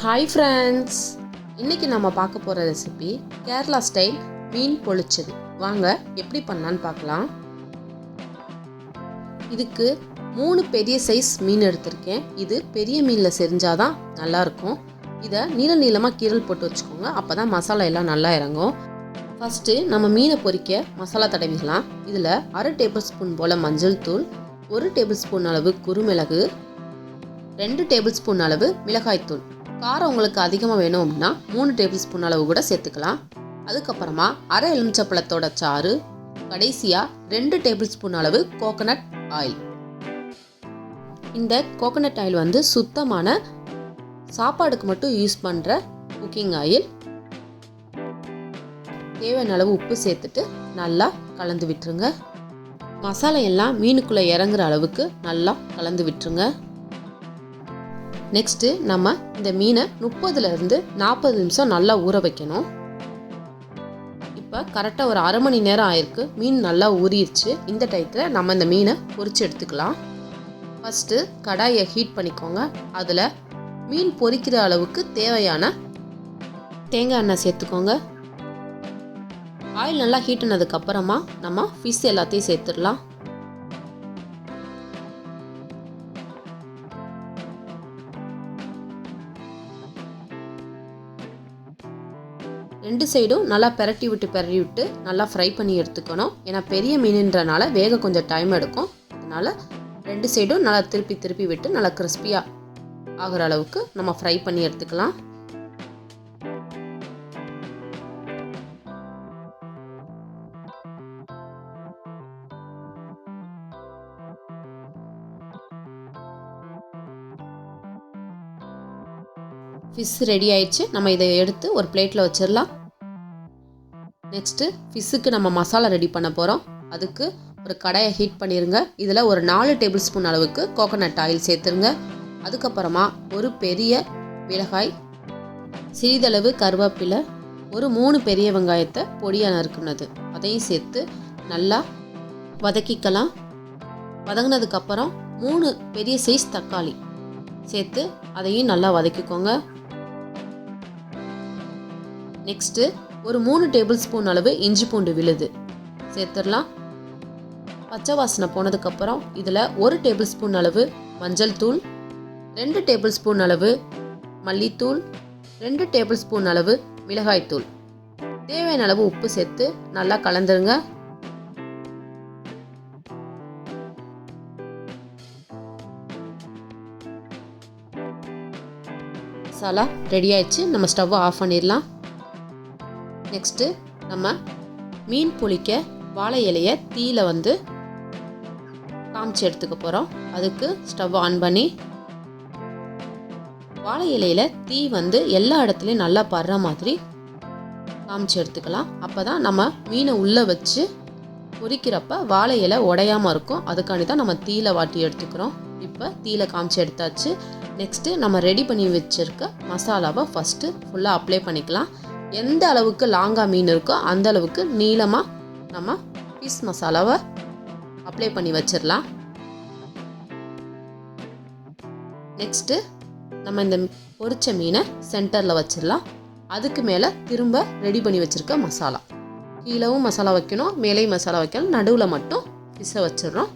Hi friends, இன்னைக்கு நம்ம பார்க்க போற ரெசிபி கேரளா ஸ்டைல் மீன் பொளிச்சது. வாங்க எப்படி பண்ணலாம்னு பார்க்கலாம். இதுக்கு 3 பெரிய சைஸ் மீன் எடுத்திருக்கேன். இது பெரிய மீன்ல செஞ்சாதான் நல்லா இருக்கும். இதை நீளமா கீரல் போட்டு வச்சுக்கோங்க. அப்பதான் மசாலா எல்லாம் நல்லா இறங்கும். ஃபர்ஸ்ட் நம்ம மீனை பொரிக்க மசாலா தடவிக்கலாம். இதில் 1/2 டேபிள் ஸ்பூன் போல மஞ்சள் தூள், 1 டேபிள் ஸ்பூன் அளவு குருமிளகு, 2 டேபிள் ஸ்பூன் அளவு மிளகாய் தூள். காரம் உங்களுக்கு அதிகமாக வேணும் அப்படின்னா 3 டேபிள் ஸ்பூன் அளவு கூட சேர்த்துக்கலாம். அதுக்கப்புறமா அரை எலுமிச்சப்பழத்தோட சாறு, கடைசியாக 2 டேபிள் ஸ்பூன் அளவு கோகனட் ஆயில். இந்த கோகனட் ஆயில் வந்து சுத்தமான சாப்பாடுக்கு மட்டும் யூஸ் பண்ணுற குக்கிங் ஆயில். தேவையான அளவு உப்பு சேர்த்துட்டு நல்லா கலந்து விட்டுருங்க. மசாலா எல்லாம் மீனுக்குள்ளே இறங்குற அளவுக்கு நல்லா கலந்து விட்டுருங்க. நெக்ஸ்ட்டு நம்ம இந்த மீனை 30லேருந்து 40 நிமிஷம் நல்லா ஊற வைக்கணும். இப்போ கரெக்டாக ஒரு அரை மணி நேரம் ஆயிருக்கு. மீன் நல்லா ஊறிடுச்சு. இந்த டயத்தில் நம்ம இந்த மீனை பொரிச்சு எடுத்துக்கலாம். ஃபஸ்ட்டு கடாயை ஹீட் பண்ணிக்கோங்க. அதில் மீன் பொரிக்கிற அளவுக்கு தேவையான தேங்காய் எண்ணெய் சேர்த்துக்கோங்க. ஆயில் நல்லா ஹீட் ஆனதுக்கப்புறமா நம்ம ஃபிஷ் எல்லாத்தையும் சேர்த்துடலாம். ரெண்டு சைடும் நல்லா பெரட்டி விட்டு நல்லா ஃப்ரை பண்ணி எடுத்துக்கணும். ஏன்னா பெரிய மீனுன்றனால வேக கொஞ்சம் டைம் எடுக்கும். அதனால் 2 சைடும் நல்லா திருப்பி விட்டு நல்லா கிறிஸ்பியாக ஆகிற அளவுக்கு நம்ம ஃப்ரை பண்ணி எடுத்துக்கலாம். ஃபிஷ் ரெடி ஆயிடுச்சு. நம்ம இதை எடுத்து ஒரு பிளேட்டில் வச்சிடலாம். நெக்ஸ்ட்டு ஃபிஷ்ஷுக்கு நம்ம மசாலா ரெடி பண்ண போகிறோம். அதுக்கு ஒரு கடாயை ஹீட் பண்ணிடுங்க. இதில் ஒரு 4 டேபிள் ஸ்பூன் அளவுக்கு கோகனட் ஆயில் சேர்த்துருங்க. அதுக்கப்புறமா ஒரு பெரிய மிளகாய், சிறிதளவு கருவேப்பிலை, ஒரு 3 பெரிய வெங்காயத்தை பொடியாக நறுக்குனது அதையும் சேர்த்து நல்லா வதக்கிக்கலாம். வதங்கினதுக்கப்புறம் 3 பெரிய சைஸ் தக்காளி சேர்த்து அதையும் நல்லா வதக்கிக்கோங்க. நெக்ஸ்ட்டு ஒரு 3 டேபிள் ஸ்பூன் அளவு இஞ்சி பூண்டு விழுது சேர்த்துடலாம். பச்சை வாசனை போனதுக்கப்புறம் இதில் 1 டேபிள் ஸ்பூன் அளவு மஞ்சள் தூள், 2 டேபிள் ஸ்பூன் அளவு மல்லித்தூள், 2 டேபிள் ஸ்பூன் அளவு மிளகாய் தூள், தேவையான அளவு உப்பு சேர்த்து நல்லா கலந்துருங்க. மசாலா ரெடி ஆயிடுச்சு. நம்ம ஸ்டவ்வை ஆஃப் பண்ணிடலாம். நெக்ஸ்ட்டு நம்ம மீன் பொளிக்க வாழை இலையை தீயில வந்து காமிச்சு எடுத்துக்க போகிறோம். அதுக்கு ஸ்டவ் ஆன் பண்ணி வாழை இலையில் தீ வந்து எல்லா இடத்துலையும் நல்லா படுற மாதிரி காமிச்சு எடுத்துக்கலாம். அப்போ தான் நம்ம மீனை உள்ளே வச்சு பொரிக்கிறப்ப வாழை இலை உடையாமல் இருக்கும். அதுக்காண்டி தான் நம்ம தீயில வாட்டி எடுத்துக்கிறோம். இப்போ தீயில காமிச்சு எடுத்தாச்சு. நெக்ஸ்ட்டு நம்ம ரெடி பண்ணி வச்சுருக்க மசாலாவை ஃபஸ்ட்டு ஃபுல்லாக அப்ளை பண்ணிக்கலாம். எந்த அளவுக்கு லாங்காக மீன் இருக்கோ அந்த அளவுக்கு நீளமாக நம்ம பீஸ் மசாலாவை அப்ளை பண்ணி வச்சிடலாம். நெக்ஸ்ட்டு நம்ம இந்த பொரிச்ச மீனை சென்டரில் வச்சிடலாம். அதுக்கு மேலே திரும்ப ரெடி பண்ணி வச்சுருக்க மசாலா, கீழவும் மசாலா வைக்கணும், மேலேயும் மசாலா வைக்கணும், நடுவில் மட்டும் ஃபிஷ்ஷை வச்சிடுறோம்.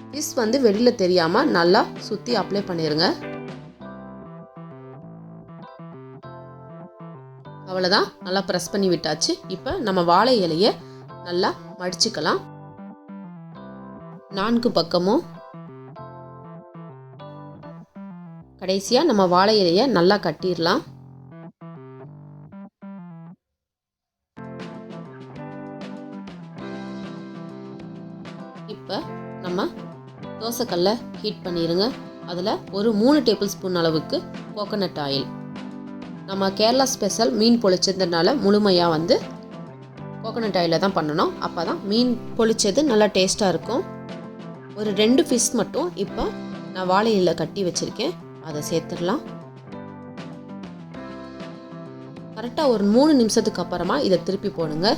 ஃபிஷ் வந்து வெளியில் தெரியாமல் நல்லா சுற்றி அப்ளை பண்ணிடுங்க. அவ்வளோதான், நல்லா ப்ரெஸ் பண்ணி விட்டாச்சு. இப்போ நம்ம வாழை இலையை நல்லா மடிச்சுக்கலாம். 4 பக்கமும் கடைசியாக நம்ம வாழை இலையை நல்லா கட்டிடலாம். இப்போ நம்ம தோசைக்கல்லை ஹீட் பண்ணிடுங்க. அதில் ஒரு 3 டேபிள் ஸ்பூன் அளவுக்கு கோகனட் ஆயில். நம்ம கேரளா ஸ்பெஷல் மீன் பொளிச்சதுனால முழுமையாக வந்து கோகனட் ஆயிலில் தான் பண்ணணும். அப்போ தான் மீன் பொளிச்சது நல்லா டேஸ்ட்டாக இருக்கும். ஒரு 2 ஃபிஷ் மட்டும் இப்போ நான் வாழை இலையில் கட்டி வச்சுருக்கேன். அதை சேர்த்துடலாம். கரெக்டாக ஒரு 3 நிமிஷத்துக்கு அப்புறமா இதை திருப்பி போடுங்க.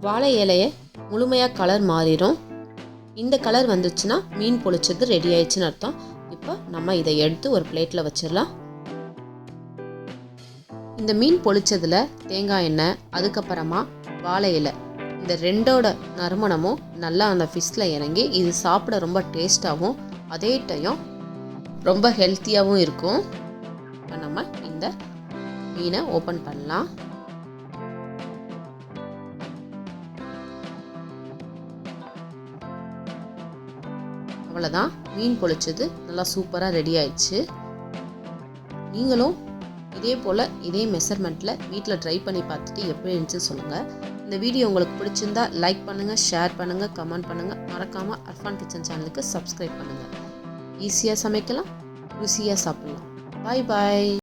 வாழை இலையை முழுமையாக கலர் மாறிடும். இந்த கலர் வந்துச்சுன்னா மீன் பொளிச்சது ரெடி ஆயிடுச்சுன்னு அர்த்தம். இப்போ நம்ம இதை எடுத்து ஒரு பிளேட்டில் வச்சிடலாம். இந்த மீன் பொளிச்சதில் தேங்காய் எண்ணெய், அதுக்கப்புறமா வாழை இலை, இந்த ரெண்டோட நறுமணமும் நல்லா அந்த ஃபிஷ்ஷில் இறங்கி இது சாப்பிட ரொம்ப டேஸ்ட்டாகவும் அதே டைம் ரொம்ப ஹெல்த்தியாகவும் இருக்கும். இப்போ நம்ம இந்த மீனை ஓப்பன் பண்ணலாம். அவ்வளோதான், மீன் பொளிச்சது நல்லா சூப்பராக ரெடி ஆயிடுச்சு. நீங்களும் இதே போல் இதே மெஷர்மெண்ட்டில் வீட்டில் ட்ரை பண்ணி பார்த்துட்டு எப்படி இருந்துச்சுன்னு சொல்லுங்கள். இந்த வீடியோ உங்களுக்கு பிடிச்சிருந்தா லைக் பண்ணுங்கள், ஷேர் பண்ணுங்கள், கமெண்ட் பண்ணுங்கள். மறக்காமல் அர்ஃபான் கிச்சன் சேனலுக்கு சப்ஸ்கிரைப் பண்ணுங்கள். ஈஸியாக சமைக்கலாம், ருசியாக சாப்பிட்லாம். பாய் பாய்.